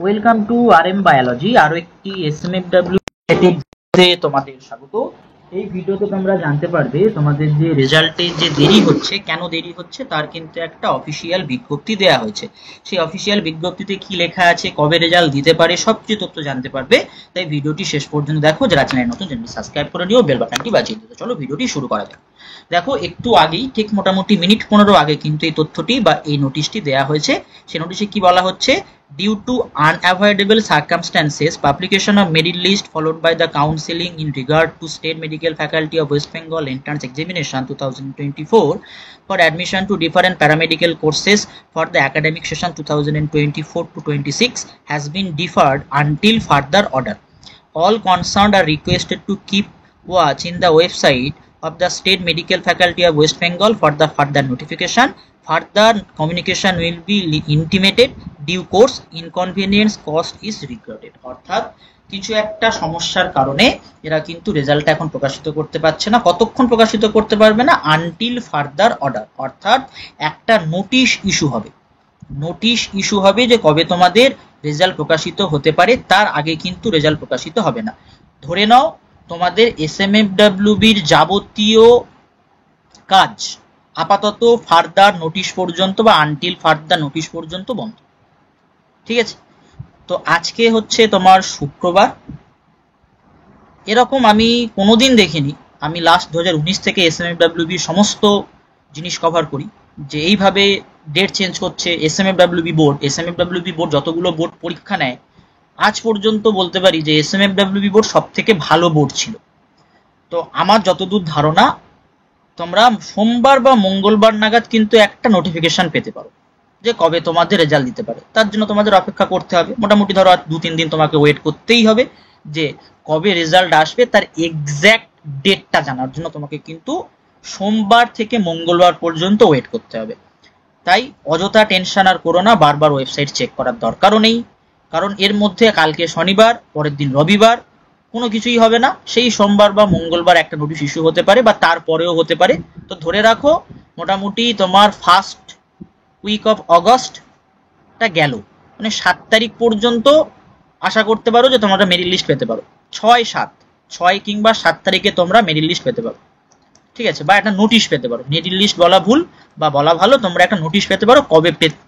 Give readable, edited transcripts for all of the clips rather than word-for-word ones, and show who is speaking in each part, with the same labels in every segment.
Speaker 1: Welcome to RM biology. আরো একটি SMFW তোমাদের স্বাগত। এই ভিডিওতে তোমরা জানতে পারবে তোমাদের যে রেজাল্টে যে দেরি হচ্ছে, কেন দেরি হচ্ছে তার কিন্তু একটা অফিসিয়াল বিজ্ঞপ্তি দেওয়া হয়েছে। সেই অফিসিয়াল বিজ্ঞপ্তিতে কি লেখা আছে, কবে রেজাল্ট দিতে পারে, সবচেয়ে তথ্য জানতে পারবে। তাই ভিডিওটি শেষ পর্যন্ত দেখো। যারা চ্যানেল নতুন, চ্যানেলটি সাবস্ক্রাইব করে নিও, বেল বাটনটি বাজিয়ে দিও। চলো ভিডিওটি শুরু করা যাক। দেখো, একটু আগেই ঠিক মোটামুটি মিনিট 15 আগে কিন্তু এই তথ্যটি বা এই নোটিশটি দেওয়া হয়েছে। সেই নোটিশে কি বলা হচ্ছে? Due to unavoidable circumstances, publication of merit list followed by the counseling in regard to State Medical Faculty of West Bengal Entrance Examination 2024 for admission to different paramedical courses for the academic session 2024 to 26 has been deferred until further order. All concerned are requested to keep watch in the website of the State Medical Faculty of West Bengal for the further notification. Further communication will be intimated due course. Inconvenience cost is regretted. অর্থাৎ কিছু একটা সমস্যার কারণে এরা কিন্তু result এখন প্রকাশিত করতে পারছে না। কতক্ষণ প্রকাশিত করতে পারবে না? Until further order. অর্থাৎ একটা নোটিশ ইস্যু হবে। নোটিশ ইস্যু হবে যে কবে তোমাদের রেজাল্ট প্রকাশিত হতে পারে, তার আগে কিন্তু রেজাল্ট প্রকাশিত হবে না। ধরে নাও তোমাদের SMFWB'র যাবতীয় কাজ আপাতত ফার্দার নোটিশ পর্যন্ত বা আনটিল ফার্দার নোটিশ পর্যন্ত বন্ধ। ঠিক আছে? তো আজকে হচ্ছে তোমার শুক্রবার। এরকম আমি কোনোদিন দেখিনি। আমি লাস্ট 2019 থেকে SMFWB সমস্ত জিনিস কভার করি যে এইভাবে ডেট চেঞ্জ করছে। SMFWB বোর্ড যতগুলো বোর্ড পরীক্ষা নেয়, আজ পর্যন্ত বলতে পারি যে SMFWB বোর্ড সব থেকে ভালো বোর্ড ছিল। তো আমার যতদূর ধারণা, তোমরা সোমবার বা মঙ্গলবার নাগাদ কিন্তু একটা নোটিফিকেশন পেতে পারো যে কবে তোমাদের রেজাল্ট দিতে পারে। তার জন্য তোমাদের অপেক্ষা করতে হবে। মোটামুটি ধরো আর 2-3 দিন তোমাকে ওয়েট করতেই হবে যে কবে রেজাল্ট আসবে তার এক্স্যাক্ট ডেটটা জানার জন্য তোমাকে কিন্তু সোমবার থেকে মঙ্গলবার পর্যন্ত ওয়েট করতে হবে। তাই অযথা টেনশন আর করো না, বারবার ওয়েবসাইট চেক করার দরকারও নেই। কারণ এর মধ্যে কালকে শনিবার, পরের দিন রবিবার, কোনো কিছুই হবে না। সেই সোমবার বা মঙ্গলবার একটা নোটিশ ইস্যু হতে পারে বা তারপরেও হতে পারে। তো ধরে রাখো মোটামুটি তোমার ফার্স্ট উইক অফ অগস্টটা গেল, মানে 7 তারিখ পর্যন্ত আশা করতে পারো যে তোমরা মেরিট লিস্ট পেতে পারো। 6 কিংবা 7 তারিখে তোমরা মেরিট লিস্ট পেতে পারো। ঠিক আছে? বা একটা নোটিশ পেতে পারো। মেরিট লিস্ট বলা ভুল বা বলা ভালো, তোমরা একটা নোটিশ পেতে পারো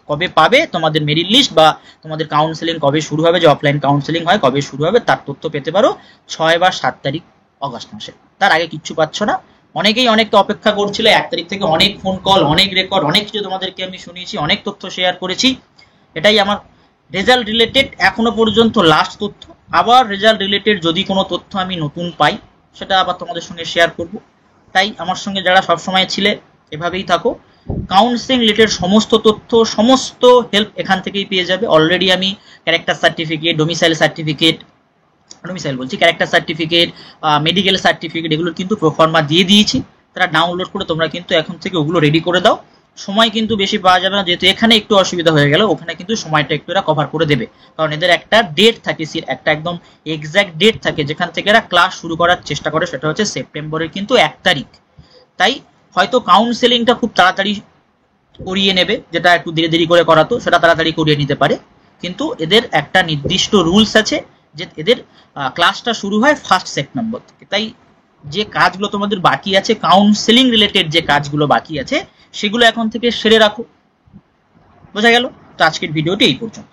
Speaker 1: কবে পাবে তোমাদের মেরিট লিস্ট, বা তোমাদের কাউন্সেলিং কবে শুরু হবে, যে অফলাইন কাউন্সেলিং হয় কবে শুরু হবে তার তথ্য পেতে পারো 6 বা 7 তারিখ অগস্ট মাসে। তার আগে কিচ্ছু পাচ্ছ না। অনেকেই অনেকটা অপেক্ষা করছিল। 1 তারিখ থেকে অনেক ফোন কল, অনেক রেকর্ড, অনেক কিছু তোমাদেরকে আমি শুনিয়েছি, অনেক তথ্য শেয়ার করেছি। এটাই আমার রেজাল্ট রিলেটেড এখনো পর্যন্ত লাস্ট তথ্য। আবার রেজাল্ট রিলেটেড যদি কোনো তথ্য আমি নতুন পাই সেটা আবার তোমাদের সঙ্গে শেয়ার করব। তাই আমার সঙ্গে যারা সবসময় ছিলে এভাবেই থাকো। কাউন্সেলিং রিলেটেড সমস্ত তথ্য, সমস্ত হেল্প এখান থেকেই পেয়ে যাবে। অলরেডি আমি character certificate, character certificate, medical certificate এগুলোর কিন্তু প্রোফর্মা দিয়ে দিয়েছি। তারা ডাউনলোড করে তোমরা কিন্তু এখন থেকে ওগুলো রেডি করে দাও। সময় কিন্তু বেশি পাওয়া যাবে না, যেহেতু এখানে একটু অসুবিধা হয়ে গেল, ওখানে কিন্তু সময়টা একটু এরা কভার করে দেবে। কারণ এদের একটা ডেট থাকে, একটা একদম এক্স্যাক্ট ডেট থাকে যেখান থেকে এরা ক্লাস শুরু করার চেষ্টা করে, সেটা হচ্ছে সেপ্টেম্বরের কিন্তু 1 তারিখ। তাই হয়তো কাউন্সেলিংটা খুব তাড়াতাড়ি করিয়ে নেবে, যেটা একটু ধীরে ধীরে করে করাতো সেটা তাড়াতাড়ি করিয়ে নিতে পারে। কিন্তু এদের একটা নির্দিষ্ট রুলস আছে যে এদের ক্লাসটা শুরু হয় 1 সেপ্টেম্বর থেকে। তাই যে কাজগুলো তোমাদের বাকি আছে, কাউন্সেলিং রিলেটেড যে কাজগুলো বাকি আছে সেগুলো এখন থেকে সেরে রাখো। বোঝা গেল? তো আজকের ভিডিওটি এই পর্যন্ত।